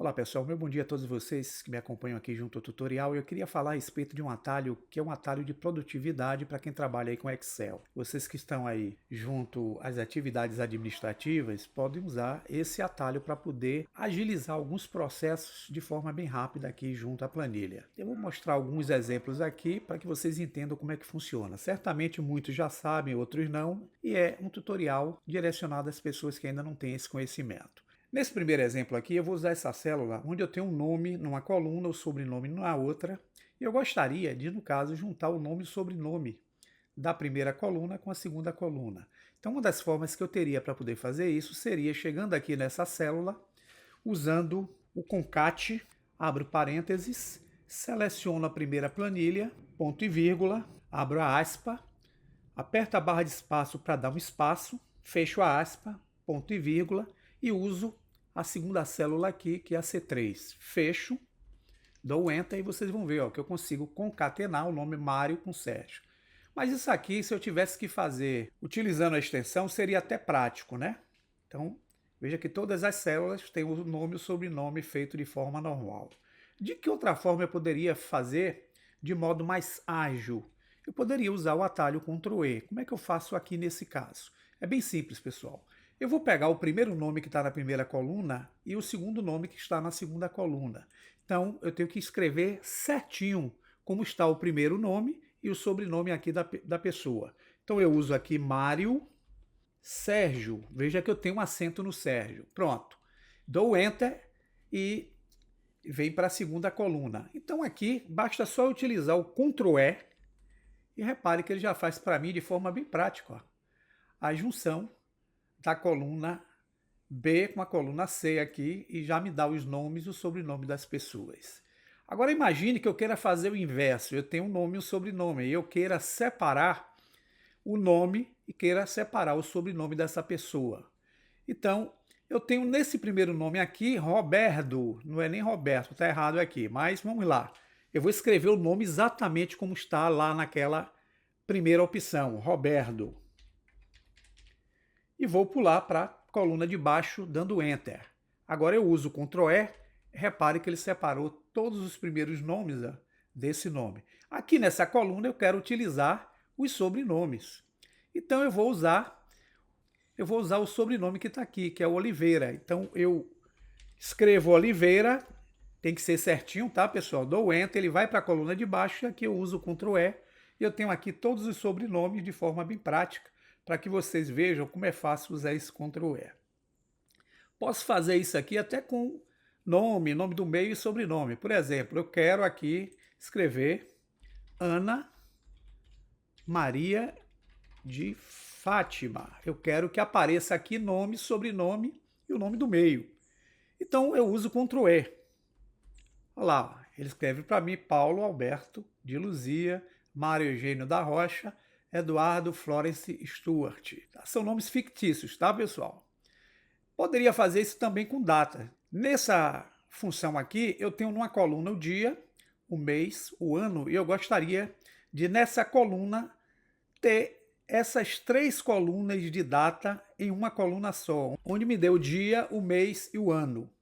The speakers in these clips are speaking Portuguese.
Olá pessoal, meu bom dia a todos vocês que me acompanham aqui junto ao tutorial. Eu queria falar a respeito de um atalho que é um atalho de produtividade para quem trabalha aí com Excel. Vocês que estão aí junto às atividades administrativas podem usar esse atalho para poder agilizar alguns processos de forma bem rápida aqui junto à planilha. Eu vou mostrar alguns exemplos aqui para que vocês entendam como é que funciona. Certamente muitos já sabem, outros não, e é um tutorial direcionado às pessoas que ainda não têm esse conhecimento. Nesse primeiro exemplo aqui, eu vou usar essa célula onde eu tenho um nome numa coluna, o sobrenome na outra. E eu gostaria de, no caso, juntar o nome e o sobrenome da primeira coluna com a segunda coluna. Então, uma das formas que eu teria para poder fazer isso seria chegando aqui nessa célula, usando o concat, abro parênteses, seleciono a primeira planilha, ponto e vírgula, abro a aspa, aperto a barra de espaço para dar um espaço, fecho a aspa, ponto e vírgula, e uso a segunda célula aqui, que é a C3. Fecho, dou Enter e vocês vão ver que eu consigo concatenar o nome Mário com Sérgio. Mas isso aqui, se eu tivesse que fazer utilizando a extensão, seria até prático, né? Então, veja que todas as células têm o nome e o sobrenome feito de forma normal. De que outra forma eu poderia fazer de modo mais ágil? Eu poderia usar o atalho Ctrl E. Como é que eu faço aqui nesse caso? É bem simples, pessoal. Eu vou pegar o primeiro nome que está na primeira coluna e o segundo nome que está na segunda coluna. Então, eu tenho que escrever certinho como está o primeiro nome e o sobrenome aqui da pessoa. Então, eu uso aqui Mário Sérgio. Veja que eu tenho um acento no Sérgio. Pronto. Dou Enter e vem para a segunda coluna. Então, aqui, basta só utilizar o Ctrl E e repare que ele já faz para mim de forma bem prática a junção da coluna B com a coluna C aqui e já me dá os nomes e o sobrenome das pessoas. Agora imagine que eu queira fazer o inverso, eu tenho um nome e um sobrenome, e eu queira separar o nome e queira separar o sobrenome dessa pessoa. Então, eu tenho nesse primeiro nome aqui, Roberto, não é nem Roberto, está errado aqui, mas vamos lá. Eu vou escrever o nome exatamente como está lá naquela primeira opção, Roberto. E vou pular para a coluna de baixo dando Enter. Agora eu uso o Ctrl E, repare que ele separou todos os primeiros nomes desse nome. Aqui nessa coluna eu quero utilizar os sobrenomes. Então eu vou usar o sobrenome que está aqui, que é o Oliveira. Então eu escrevo Oliveira, tem que ser certinho, tá pessoal? Dou Enter, ele vai para a coluna de baixo e aqui eu uso o Ctrl E. E eu tenho aqui todos os sobrenomes de forma bem prática, para que vocês vejam como é fácil usar esse Ctrl E. Posso fazer isso aqui até com nome do meio e sobrenome. Por exemplo, eu quero aqui escrever Ana Maria de Fátima. Eu quero que apareça aqui nome, sobrenome e o nome do meio. Então eu uso Ctrl E. Olha lá, ele escreve para mim Paulo Alberto de Luzia, Mário Eugênio da Rocha, Eduardo Florence Stuart. São nomes fictícios, tá, pessoal? Poderia fazer isso também com data. Nessa função aqui, eu tenho numa coluna o dia, o mês, o ano, e eu gostaria de, nessa coluna, ter essas três colunas de data em uma coluna só, onde me dê o dia, o mês e o ano.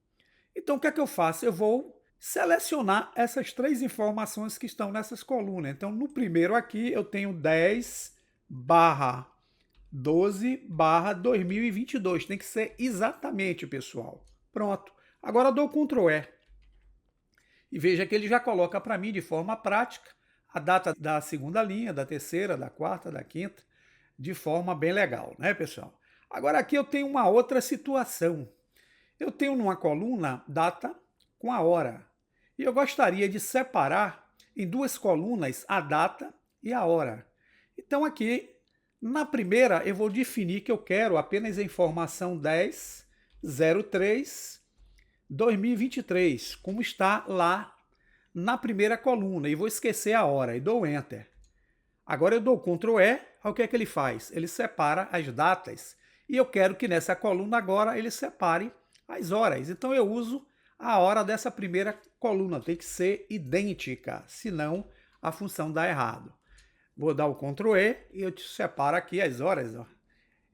Então, o que é que eu faço? Eu vou selecionar essas três informações que estão nessas colunas. Então, no primeiro aqui, eu tenho 10/12/2022. Tem que ser exatamente, pessoal. Pronto. Agora eu dou Ctrl E. E veja que ele já coloca para mim de forma prática a data da segunda linha, da terceira, da quarta, da quinta, de forma bem legal, né, pessoal? Agora aqui eu tenho uma outra situação. Eu tenho numa coluna data com a hora. E eu gostaria de separar em duas colunas a data e a hora. Então aqui, na primeira, eu vou definir que eu quero apenas a informação 10/03/2023, como está lá na primeira coluna. E vou esquecer a hora e dou Enter. Agora eu dou Ctrl E, o que é que ele faz? Ele separa as datas. E eu quero que nessa coluna agora ele separe as horas. Então eu uso a hora dessa primeira coluna, tem que ser idêntica, senão a função dá errado. Vou dar o Ctrl E e eu te separo aqui as horas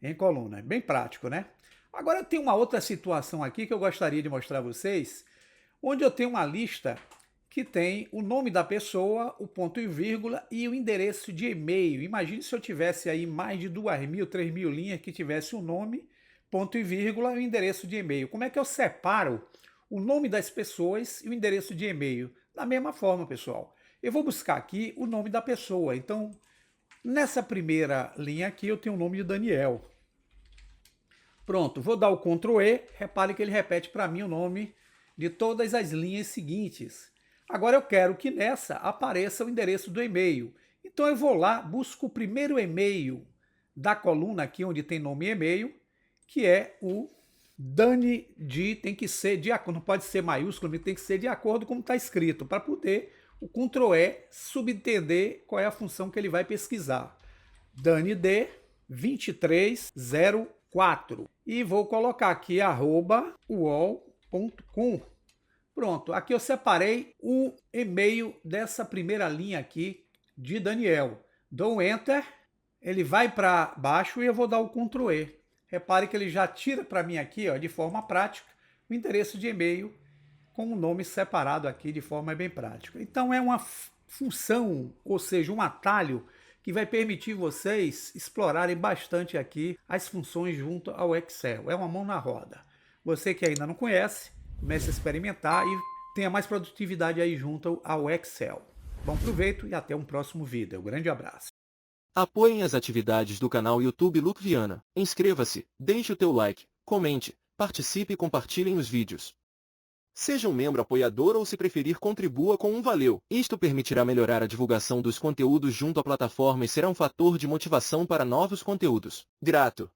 em coluna. É bem prático, né? Agora tem uma outra situação aqui que eu gostaria de mostrar a vocês, onde eu tenho uma lista que tem o nome da pessoa, o ponto e vírgula e o endereço de e-mail. Imagine se eu tivesse aí mais de 2.000, 3.000 linhas que tivesse o nome, ponto e vírgula e o endereço de e-mail. Como é que eu separo o nome das pessoas e o endereço de e-mail? Da mesma forma, pessoal. Eu vou buscar aqui o nome da pessoa. Então, nessa primeira linha aqui, eu tenho o nome de Daniel. Pronto, vou dar o Ctrl E. Repare que ele repete para mim o nome de todas as linhas seguintes. Agora eu quero que nessa apareça o endereço do e-mail. Então eu vou lá, busco o primeiro e-mail da coluna aqui onde tem nome e e-mail, que é o Dani de, tem que ser de acordo, não pode ser maiúsculo, tem que ser de acordo com como está escrito, para poder o Ctrl E subentender qual é a função que ele vai pesquisar. Dani D 2304 e vou colocar aqui @uol.com. Pronto, aqui eu separei o e-mail dessa primeira linha aqui de Daniel. Dou Enter, ele vai para baixo e eu vou dar o Ctrl E. Repare que ele já tira para mim aqui, ó, de forma prática, o endereço de e-mail com o nome separado aqui de forma bem prática. Então é uma função, ou seja, um atalho que vai permitir vocês explorarem bastante aqui as funções junto ao Excel. É uma mão na roda. Você que ainda não conhece, comece a experimentar e tenha mais produtividade aí junto ao Excel. Bom proveito e até um próximo vídeo. Um grande abraço. Apoiem as atividades do canal YouTube Luc Viana. Inscreva-se, deixe o teu like, comente, participe e compartilhem os vídeos. Seja um membro apoiador ou, se preferir, contribua com um valeu. Isto permitirá melhorar a divulgação dos conteúdos junto à plataforma e será um fator de motivação para novos conteúdos. Grato.